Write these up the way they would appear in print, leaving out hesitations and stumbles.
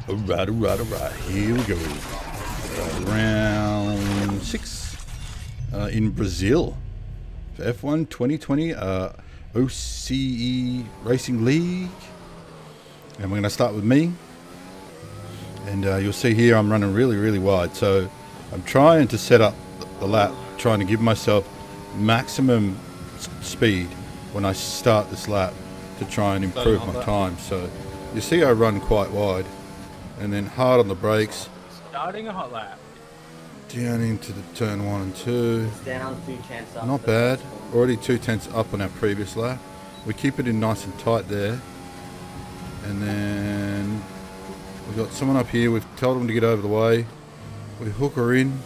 Alright. Here we go. Round 6 in Brazil for F1 2020 OCE Racing League. And we're going to start with me. And you'll see here I'm running really wide. So I'm trying to set up the lap, trying to give myself maximum speed when I start this lap to try and improve my time. So you see I run quite wide and then hard on the brakes. Starting a hot lap. Down into the turn 1 and 2. Down 2 tenths up. Not bad. Already 2 tenths up on our previous lap. We keep it in nice and tight there. And then we've got someone up here. We've told them to get over the way. We hook her in.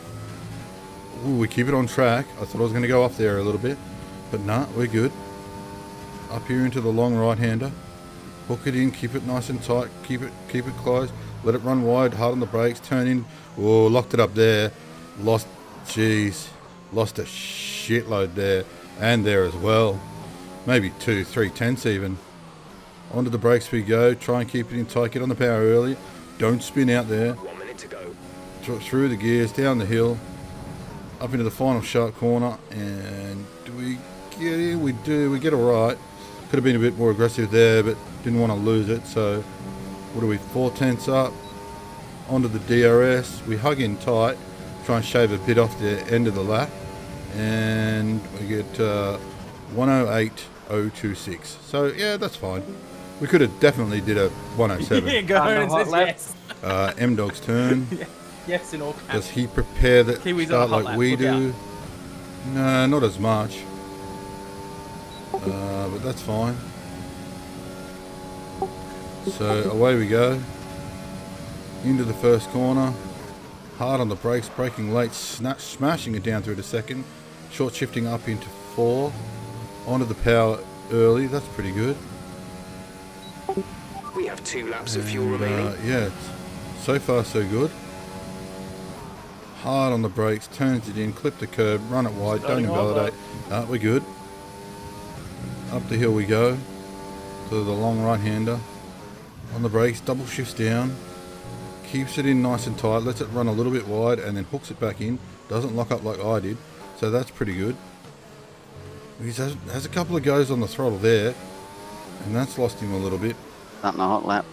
Ooh, we keep it on track. I thought I was going to go up there a little bit. But nah, we're good. Up here into the long right-hander. Hook it in, keep it nice and tight, keep it closed, let it run wide, hard on the brakes, turn in. Oh, locked it up there. Lost a shitload there and there as well. Maybe 2-3 tenths even. Onto the brakes we go. Try and keep it in tight. Get on the power early. Don't spin out there. 1 minute to go. Through the gears, down the hill, up into the final sharp corner, and do we get in? We do. We get all right. Could have been a bit more aggressive there, but didn't want to lose it. So what are we? 4 tenths up. Onto the DRS. We hug in tight. Try and shave a bit off the end of the lap, and we get 108.026. So yeah, that's fine. We could have definitely did a 107. Yeah, go on and says yes. M-Dog's turn. Yes, in all caps. Does he prepare that Kiwis start on a hot like lap. we Look do? No, not as much. But that's fine. So away we go. Into the first corner. Hard on the brakes, braking late, smashing it down through to second. Short shifting up into 4. Onto the power early. That's pretty good. We have 2 laps of fuel remaining. Yeah, so far so good. Hard on the brakes, turns it in, clip the curb, run it wide, don't invalidate. We're good. Up the hill we go to the long right-hander. On the brakes, double shifts down, keeps it in nice and tight, lets it run a little bit wide, and then hooks it back in. Doesn't lock up like I did, so that's pretty good. He has a couple of goes on the throttle there, and that's lost him a little bit. Starting a hot lap.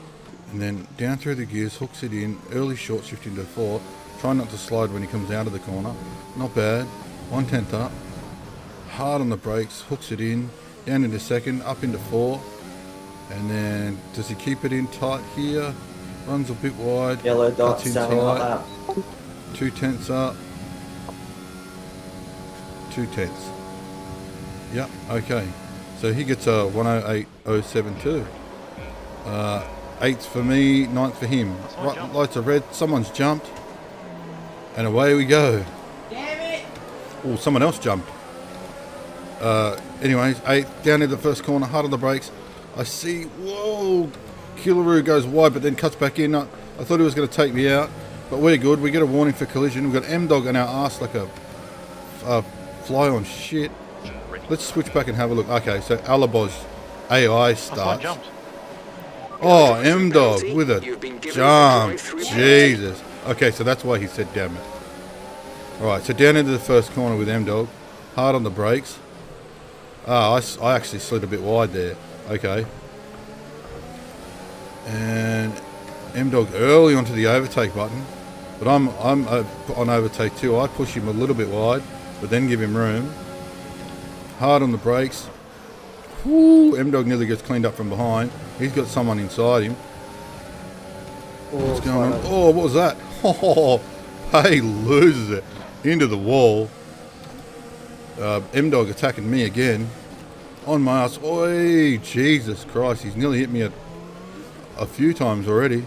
And then down through the gears, hooks it in, early short shift into 4. Try not to slide when he comes out of the corner. Not bad. 1 tenth up. Hard on the brakes, hooks it in, down into second, up into 4. And then does he keep it in tight here? Runs a bit wide. Yellow dot cuts in starting hot tight. lap. 2 tenths up. 2 tenths. Yep, okay. So he gets a 108.072. 8th for me, 9th for him. Right, lights are red, someone's jumped. And away we go. Damn it! Oh, someone else jumped. Anyways, 8th, down into the first corner, hard on the brakes. I see, whoa, Killaroo goes wide but then cuts back in. I thought he was going to take me out, but we're good. We get a warning for collision. We've got M-Dog on our ass like a fly on shit. Let's switch back and have a look. Okay, so Alabos AI starts. Oh, M-Dog with a jump. Jesus. Okay, so that's why he said damn it. Alright, so down into the first corner with M-Dog. Hard on the brakes. I actually slid a bit wide there. Okay. And M-Dog early onto the overtake button. But I'm on overtake too. I push him a little bit wide, but then give him room. Hard on the brakes. Woo, M-Dog nearly gets cleaned up from behind. He's got someone inside him. What's going on? Oh, what was that? Oh, he loses it into the wall. M-Dog attacking me again. On my ass. Oi, Jesus Christ. He's nearly hit me a few times already.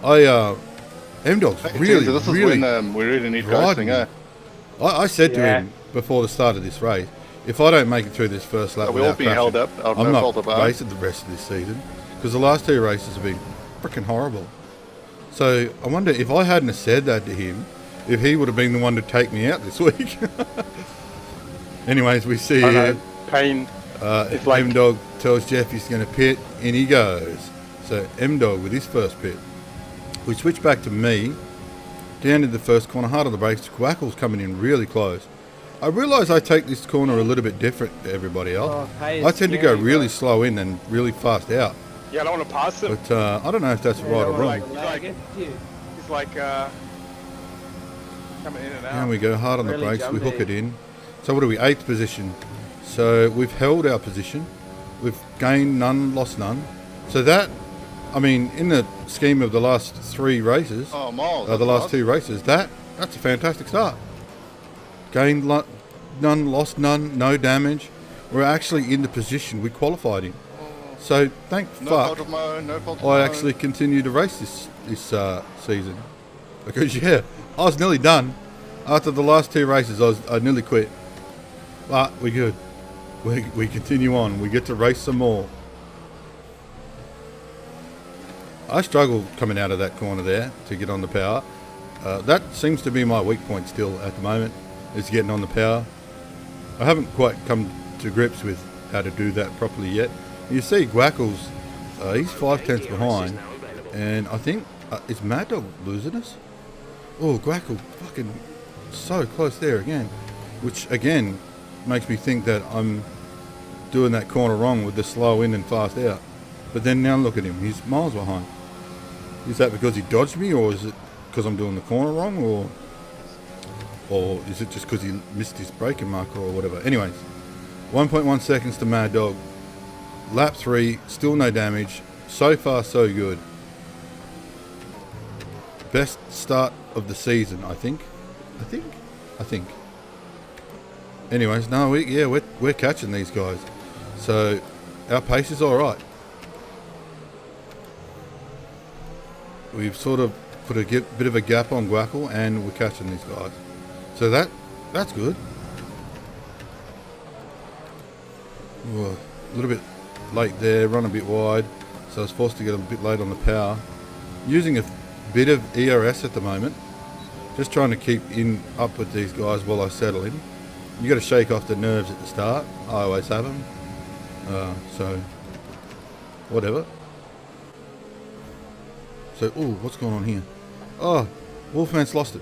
M-Dog's really, this is really when we really need racing, eh? I said to him before the start of this race, if I don't make it through this first lap, We're all being held up. I'm not racing the rest of this season because the last 2 races have been freaking horrible. So I wonder if I hadn't have said that to him, if he would have been the one to take me out this week. Anyways, we see I know, pain. It's like M-Dog tells Jeff he's going to pit, and he goes. So M-Dog with his first pit. We switch back to me. Down in the first corner, hard on the brakes. Quackle's coming in really close. I realise I take this corner a little bit different to everybody else. I tend to go really slow in and really fast out. Yeah, I don't want to pass him. But I don't know if that's right or wrong. He's like coming in and out. Down we go, hard on the Really brakes. We hook jumpy. it in. So what are we? 8th position. So we've held our position. We've gained none, lost none. So that, I mean, in the scheme of the last 3 races, Oh, Miles. the last 2 races, that's a fantastic start. Gained none, lost none, no damage. We're actually in the position we qualified in. So thank No fuck fault of my own, no fault of I my actually continue to race this season. Because yeah, I was nearly done. After the last 2 races, I nearly quit. But we're good. We continue on. We get to race some more. I struggled coming out of that corner there to get on the power. That seems to be my weak point still at the moment, is getting on the power. I haven't quite come to grips with how to do that properly yet. You see Gwackles, he's 5/10 behind, and I think, is Mad Dog losing us? Oh, Gwackle fucking so close there again, which again makes me think that I'm doing that corner wrong with the slow in and fast out. But then now look at him, he's miles behind. Is that because he dodged me, or is it because I'm doing the corner wrong, or is it just because he missed his braking marker or whatever? Anyways, 1.1 seconds to Mad Dog. Lap 3, still no damage. So far, so good. Best start of the season, I think. I think. Anyways, no, we're catching these guys. So our pace is all right. We've sort of put a bit of a gap on Gwackle, and we're catching these guys. So that's good. Ooh, a little bit late there, run a bit wide, so I was forced to get a bit late on the power. Using a bit of ERS at the moment, just trying to keep up with these guys while I settle in. You got to shake off the nerves at the start. I always have them. So whatever. So, what's going on here? Oh, Wolfman's lost it.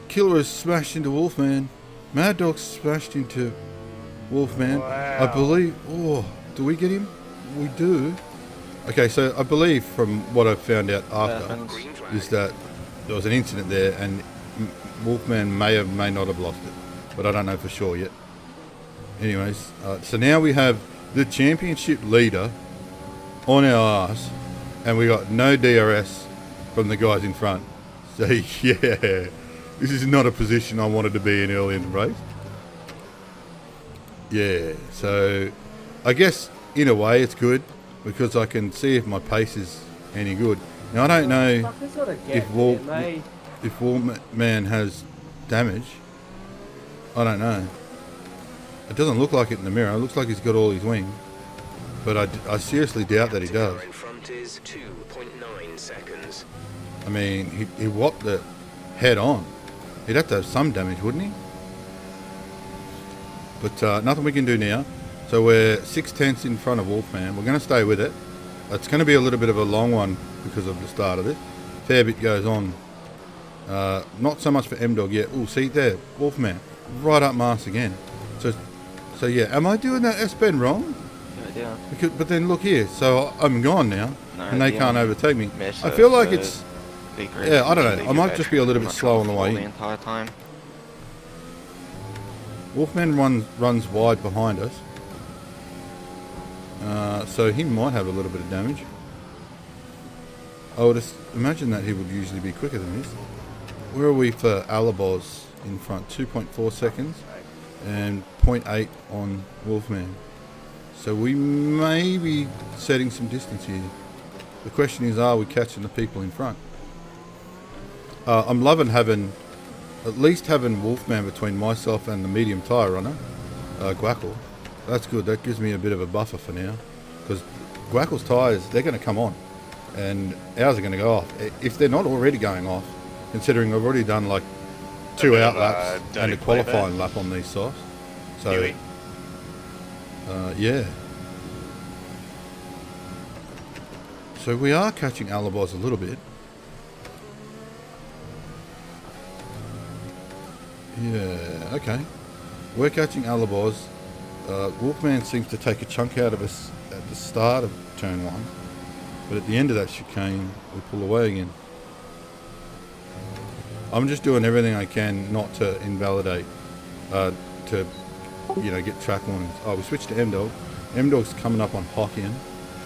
Killer has smashed into Wolfman. Mad Dog smashed into Wolfman. Wow. I believe. Oh, do we get him? We do. Okay, so I believe from what I found out after is that there was an incident there, and Wolfman may not have lost it, but I don't know for sure yet. Anyways, so now we have the championship leader on our ass, and we got no DRS from the guys in front. So yeah, this is not a position I wanted to be in early in the race. Yeah, so I guess in a way it's good because I can see if my pace is any good. Now I don't know if Wolfman has damage. I don't know. It doesn't look like it in the mirror. It looks like he's got all his wing, but I seriously doubt that he does. In front is 2.9 seconds. I mean, he whopped it head on. He'd have to have some damage, wouldn't he? But nothing we can do now. So we're 6/10 in front of Wolfman. We're going to stay with it. It's going to be a little bit of a long one because of the start of it. Fair bit goes on. Not so much for M-Dog yet. Oh, see there, Wolfman, right up Mars again. So yeah, am I doing that S-bend wrong? Yeah. But then look here, so I'm gone now, No, and they yeah. can't overtake me. Mesh I feel of, like it's, big yeah, I don't know. big I might mesh just be a little bit pretty slow much on the way the in. entire time. Wolfman runs wide behind us, so he might have a little bit of damage. I would imagine that he would usually be quicker than this. Where are we for Alabos in front? 2.4 seconds and 0.8 on Wolfman. So we may be setting some distance here. The question is, are we catching the people in front? I'm loving at least having Wolfman between myself and the medium tyre runner, Gwackle. That's good. That gives me a bit of a buffer for now, because Gwackle's tyres, they're going to come on, and ours are going to go off. If they're not already going off, considering I've already done like 2 out laps and a qualifying lap on these softs. So, yeah. So we are catching alibis a little bit. Yeah, okay. We're catching alibis. Wolfman seems to take a chunk out of us at the start of turn 1, but at the end of that chicane, we pull away again. I'm just doing everything I can not to invalidate, to, get track warnings. Oh, we switched to M-Dog. M-Dog's coming up on Hockeyan.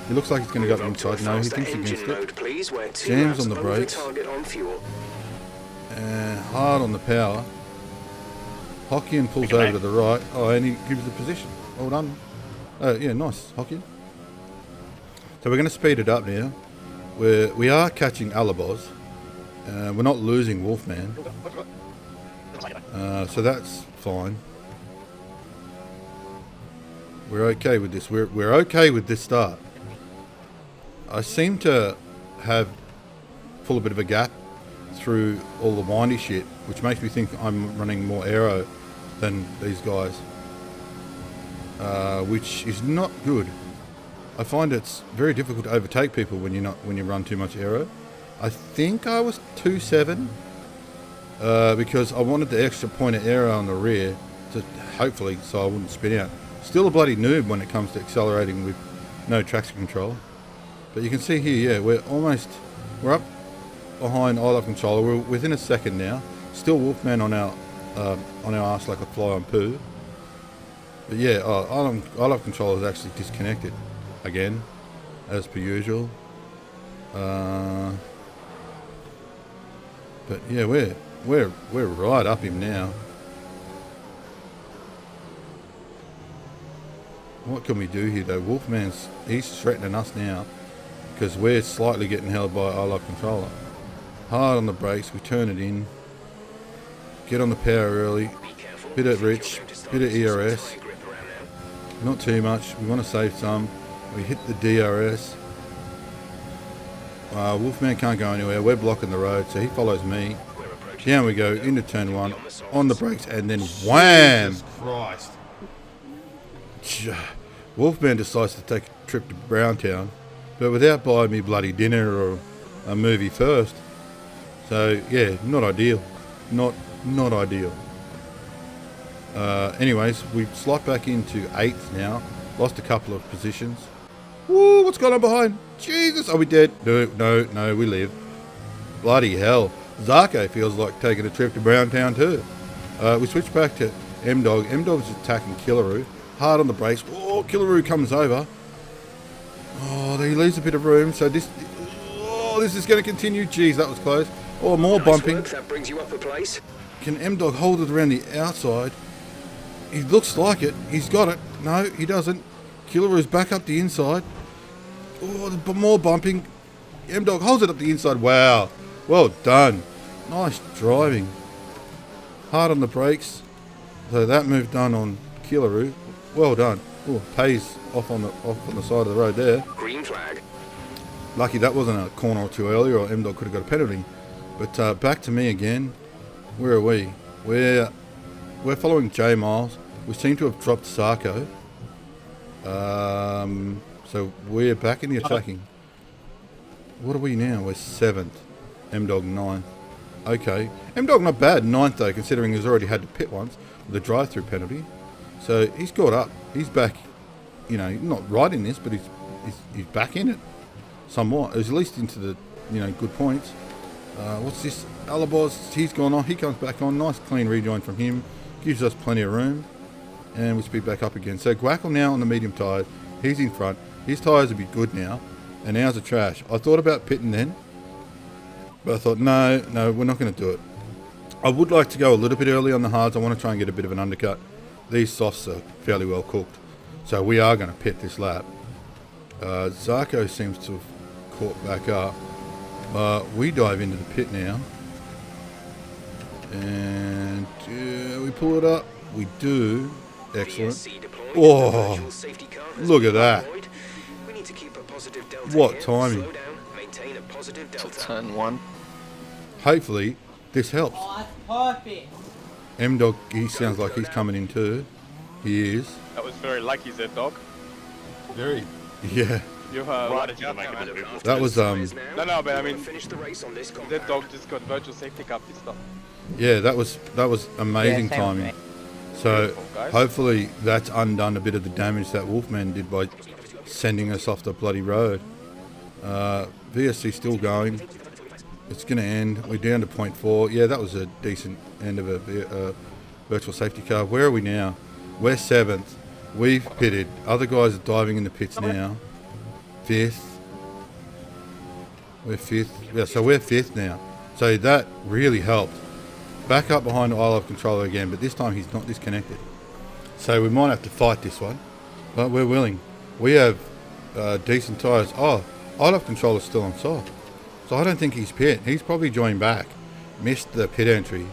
He looks like he's going to go inside. No, he thinks against it. Jams on the brakes. And hard on the power. Hockeyan pulls over to the right. Oh, and he gives the position. Well done. Yeah, nice, Hockeyan. So we're going to speed it up now. We are catching alibis. We're not losing Wolfman. So that's fine. We're okay with this. We're okay with this start. I seem to pull a bit of a gap through all the windy shit, which makes me think I'm running more aero than these guys, which is not good. I find it's very difficult to overtake people when you run too much aero. I think I was 2.7 because I wanted the extra point of aero on the rear to hopefully so I wouldn't spin out. Still a bloody noob when it comes to accelerating with no traction control. But you can see here, yeah, we're up behind ILOV controller. We're within a second now. Still Wolfman on our ass like a fly on poo. But yeah, ILOV controller is actually disconnected again, as per usual. But yeah, we're right up him now. What can we do here though? He's threatening us now because we're slightly getting held by ILOV controller. Hard on the brakes, we turn it in. Get on the power early. Bit of rich, bit of ERS. Not too much. We want to save some. We hit the DRS. Wolfman can't go anywhere. We're blocking the road, so he follows me. Down we go into turn 1, on the brakes, and then wham! Jesus Christ. Wolfman decides to take a trip to Browntown, but without buying me bloody dinner or a movie first. So yeah, not ideal. Not ideal. Anyways, we slot back into 8th now. Lost a couple of positions. Woo, what's going on behind? Jesus, are we dead? No, we live. Bloody hell. Zarko feels like taking a trip to Browntown too. We switch back to M-Dog. M-Dog's attacking Killaroo. Hard on the brakes. Oh, Killaroo comes over. Oh, he leaves a bit of room. So this is going to continue. Jeez, that was close. Oh, more bumping. Work, that brings you up a place. Can M-Dog hold it around the outside? He looks like it. He's got it. No, he doesn't. Killaroo's back up the inside. Oh, more bumping. M-Dog holds it up the inside. Wow. Well done. Nice driving. Hard on the brakes. So that move done on Killaroo. Well done. Oh, pays off on the side of the road there. Green flag. Lucky that wasn't a corner or two earlier, or M-Dog could have got a penalty. But back to me again. Where are we? We're following J Miles. We seem to have dropped Sarko. So we're back in the attacking. What are we now? We're 7th. M-Dog 9th. Okay. M-Dog not bad. 9th though, considering he's already had to pit once with a drive-through penalty. So he's got up. He's back. Not right in this, but he's back in it somewhat. He's at least into the good points. What's this? Alibis, he's gone on. He comes back on. Nice clean rejoin from him. Gives us plenty of room. And we speed back up again. So Guackle now on the medium tyres. He's in front. His tyres will be good now. And ours are trash. I thought about pitting then. But I thought, no, we're not going to do it. I would like to go a little bit early on the hards. I want to try and get a bit of an undercut. These softs are fairly well cooked. So we are going to pit this lap. Zarko seems to have caught back up. We dive into the pit now. And we pull it up. We do. Excellent. Oh, look at that. What timing. Turn 1. Hopefully this helps. Oh, that's perfect. M-Dog, he sounds like he's coming in too. He is. That was very lucky, Z-Dog. Very. Yeah. You Right, right, you make a bit of That was No, but I mean, Finish the race on this that dog just got virtual safety car pissed off. yeah, that was amazing Yeah, same with timing. me. So Beautiful, guys. hopefully that's undone a bit of the damage that Wolfman did by sending us off the bloody road. VSC still going. It's going to end. We're down to 0.4. Yeah, that was a decent end of a virtual safety car. Where are we now? We're 7th. We've pitted. Other guys are diving in the pits now. 5th. We're 5th. Yeah, so we're 5th now. So that really helped. Back up behind the Isle of Controller again, but this time he's not disconnected. So we might have to fight this one, but we're willing. We have decent tyres. Oh, Isle of Controller's still on side. So I don't think he's pit. He's probably joined back. Missed the pit entry.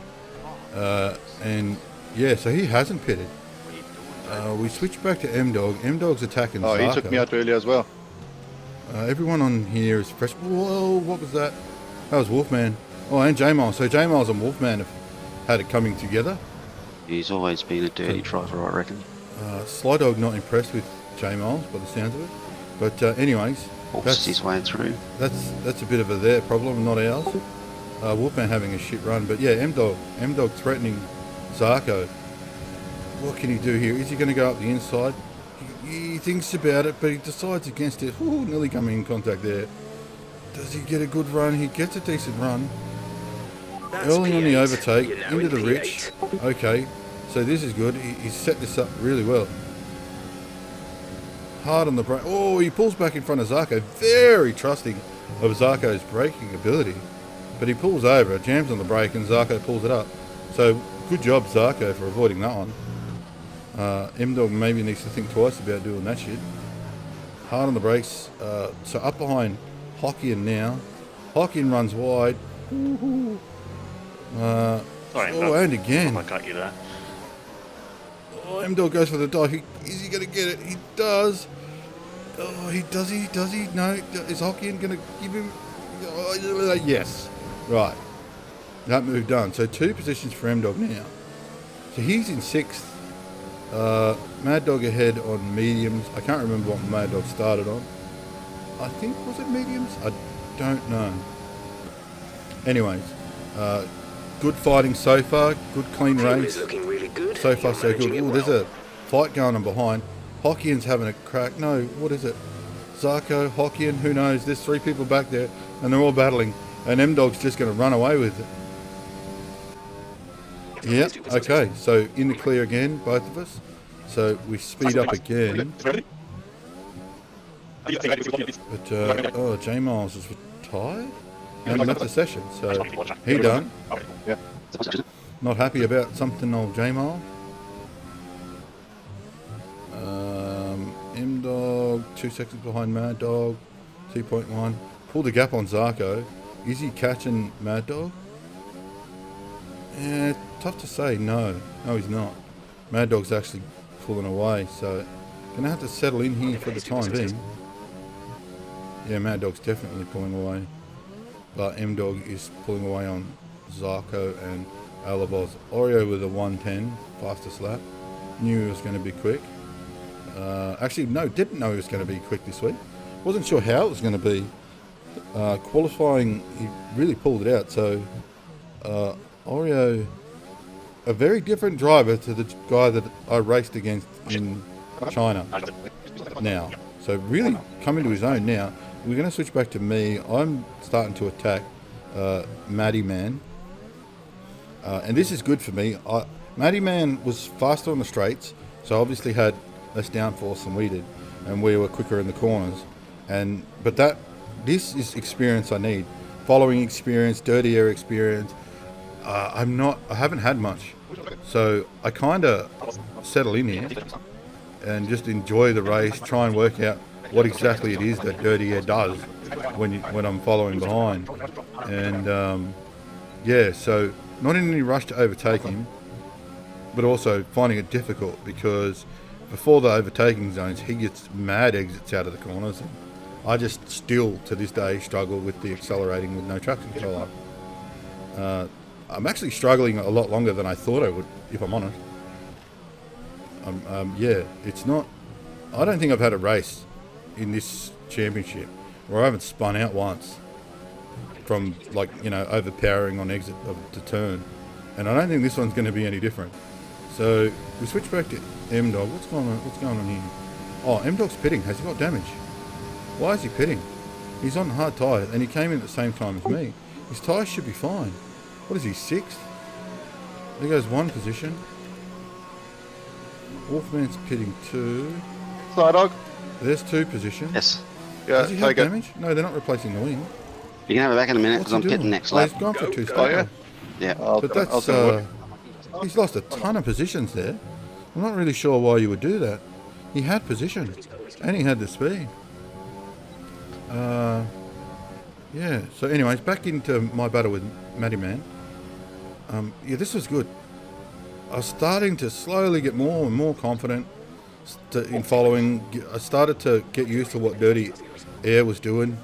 And yeah, so he hasn't pitted. We switch back to M-Dog. M-Dog's attacking Oh, he Zarko. took me out earlier as well. Everyone on here is fresh. Whoa, what was that? That was Wolfman. Oh, and J-Miles. So J-Miles and Wolfman have had it coming together. He's always been a dirty driver, I reckon. Sly Dog not impressed with J-Miles by the sounds of it. But anyways, Forced his way through. that's a bit of a their problem, not ours. Wolfman having a shit run. But yeah, M-Dog threatening Zarko. What can he do here? Is he going to go up the inside? He thinks about it, but he decides against it. Ooh, nearly coming in contact there. Does he get a good run? He gets a decent run. Early on the overtake, into the rich. Okay, so this is good. He's set this up really well. Hard on the brake. Oh, he pulls back in front of Zarko. Very trusting of Zarko's braking ability. But he pulls over, jams on the brake, and Zarko pulls it up. So good job, Zarko, for avoiding that one. M-Dog maybe needs to think twice about doing that shit. Hard on the brakes. So up behind Hockien now. Hockien runs wide. Sorry, Oh, and again. I cut you there. Oh, M-Dog goes for the dive. Is he going to get it? He does. Oh, does he? No. Is Hockien going to give him? Oh, yes. Right. That move done. So 2 positions for M-Dog now. So he's in 6th. Mad Dog ahead on mediums. I can't remember what Mad Dog started on. I think, was it mediums? I don't know. Anyways, good fighting so far. Good clean race. looking really good. So far so You're good. managing Oh, it there's well. a fight going on behind. Hockien's having a crack. No, what is it? Zarko, Hockien, who knows? There's 3 people back there and they're all battling. And M-Dog's just going to run away with it. Yep, okay. So in the clear again, both of us. So we speed up again. But, oh, J-Miles is retired? And that's a session, so he done. Yeah. Not happy about something, old J-Miles. M-Dog, 2 seconds behind Mad Dog, 2.1. Pull the gap on Zarko. Is he catching Mad Dog? Yeah, tough to say. No, he's not. Mad Dog's actually pulling away, so gonna have to settle in here for the time being. Yeah, Mad Dog's definitely pulling away, but M Dog is pulling away on Zarko and Alaboz. Oreo with a 110, fastest lap. Knew he was going to be quick. Actually, no, didn't know he was going to be quick this week. Wasn't sure how it was going to be. Qualifying, he really pulled it out. So Oreo, a very different driver to the guy that I raced against in China now. So really coming to his own now. We're going to switch back to me. I'm starting to attack Matty Man. And this is good for me. Matty Man was faster on the straights, so obviously had less downforce than we did, and we were quicker in the corners. But this is experience I need. Following experience, dirty air experience. I haven't had much, so I kind of settle in here and just enjoy the race. Try and work out what exactly it is that dirty air does when I'm following behind. And yeah, so not in any rush to overtake him, but also finding it difficult because before the overtaking zones, he gets mad exits out of the corners. And I just still, to this day, struggle with the accelerating with no traction control up. I'm actually struggling a lot longer than I thought I would, if I'm honest. Yeah, it's not... I don't think I've had a race in this championship where I haven't spun out once from, like, you know, overpowering on exit of the turn. And I don't think this one's going to be any different. So we switch back to M-Dog. What's going on here? Oh, M-Dog's pitting. Has he got damage? Why is he pitting? He's on hard tyre, and he came in at the same time as me. His tyres should be fine. What is he, 6th? There goes 1 position. Wolfman's pitting 2. Sly Dog. There's 2 positions. Yes. Yeah, Does he have take it. damage? No, they're not replacing the wing. You can have it back in a minute What's because he I'm doing? pitting next Oh, lap. he's gone for 2 Oh, yeah? Yeah. But that's, he's lost a ton of positions there. I'm not really sure why you would do that. He had position, and he had the speed. Yeah, so anyways, back into my battle with Matty Man. Yeah, this was good. I was starting to slowly get more and more confident in following. I started to get used to what Dirty Air was doing.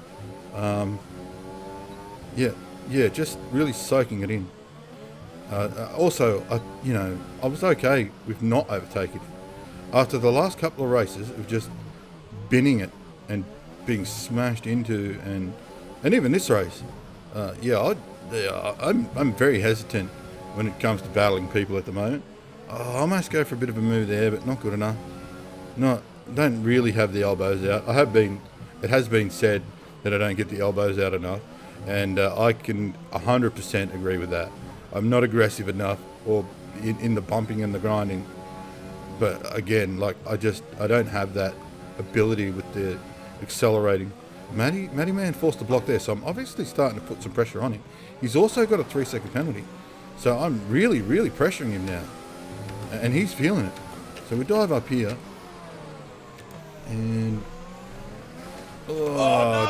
Yeah, just really soaking it in. Also, I was okay with not overtaking it. After the last couple of races of just binning it and being smashed into, and even this race, I'm very hesitant when it comes to battling people at the moment. I almost go for a bit of a move there, but not good enough. Don't really have the elbows out. It has been said that I don't get the elbows out enough, and I can 100% agree with that. I'm not aggressive enough, or in the bumping and the grinding. But again, like I don't have that ability with the accelerating. Matty Man forced the block there, so I'm obviously starting to put some pressure on him. He's also got a 3-second penalty, so I'm really, really pressuring him now, and he's feeling it. So we dive up here, and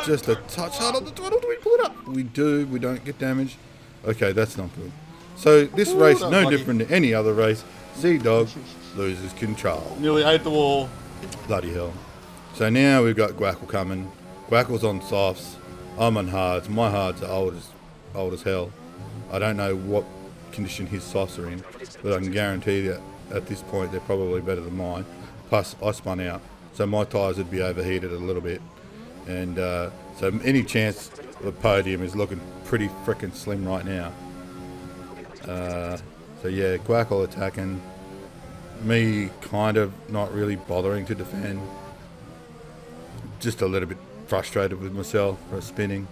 just a touch hard on the throttle. Do we pull it up? We do. We don't get damaged. Okay, that's not good. So this race is no different to any other race. Z-Dog loses control. Nearly ate the wall. Bloody hell. So now we've got Gwackle coming. Gwackle's on softs. I'm on hards. My hards are old as hell. I don't know what condition his softs are in, but I can guarantee that at this point they're probably better than mine. Plus, I spun out, so my tyres would be overheated a little bit. And so any chance of the podium is looking pretty frickin' slim right now. So yeah, Gwackle attacking. Me kind of not really bothering to defend. Just a little bit frustrated with myself for spinning.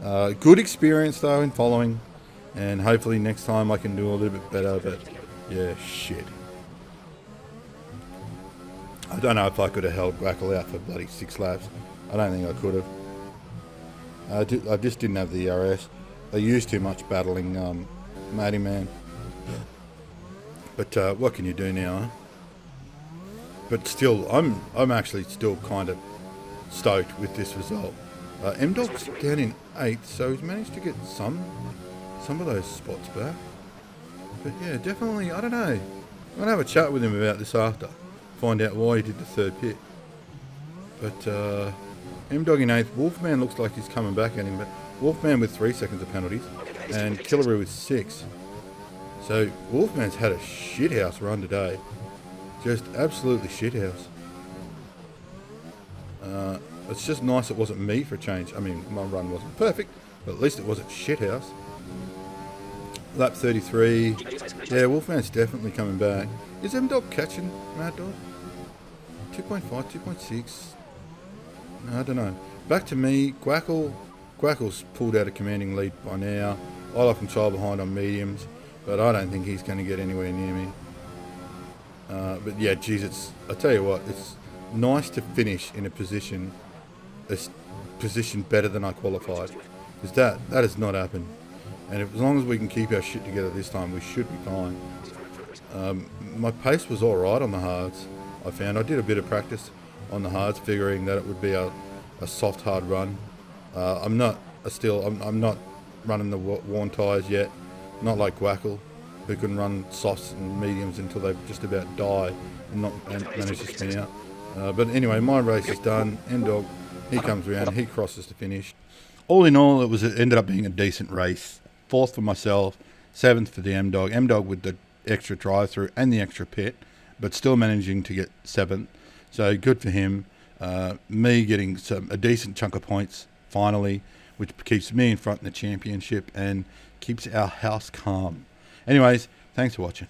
Good experience though in following, and hopefully next time I can do a little bit better, but yeah, shit. I don't know if I could have held Gwackle out for bloody 6 laps. I don't think I could have. I just didn't have the ERS. I used too much battling Matty Man. But what can you do now? Huh? But still, I'm actually still kind of stoked with this result. M-Dog's down in 8th, so he's managed to get some of those spots back. But yeah, definitely, I don't know. I'm going to have a chat with him about this after. Find out why he did the 3rd pit. But M-Dog in 8th. Wolfman looks like he's coming back at him, but Wolfman with 3 seconds of penalties and Killaroo with 6. So Wolfman's had a shithouse run today. Just absolutely shithouse. It's just nice it wasn't me for a change. I mean, my run wasn't perfect, but at least it wasn't shithouse. Lap 33. Yeah, Wolfman's definitely coming back. Is M-Dog catching Mad Dog? 2.5, 2.6. No, I don't know. Back to me. Gwackle's pulled out a commanding lead by now. I like control behind on mediums, but I don't think he's going to get anywhere near me. But yeah, geez, I tell you what, it's nice to finish in a position better than I qualified, because that has not happened. And as long as we can keep our shit together this time, we should be fine. My pace was all right on the hards. I found I did a bit of practice on the hards, figuring that it would be a soft hard run. I'm not running the worn tyres yet, not like Gwackle, who can run softs and mediums until they just about die and manage to spin out. But anyway, my race is done. M-Dog, he comes around, he crosses the finish. All in all, it ended up being a decent race. 4th for myself, 7th for the M-Dog. M-Dog with the extra drive-through and the extra pit, but still managing to get 7th. So good for him. me getting a decent chunk of points finally, which keeps me in front in the championship and keeps our house calm. Anyways, thanks for watching.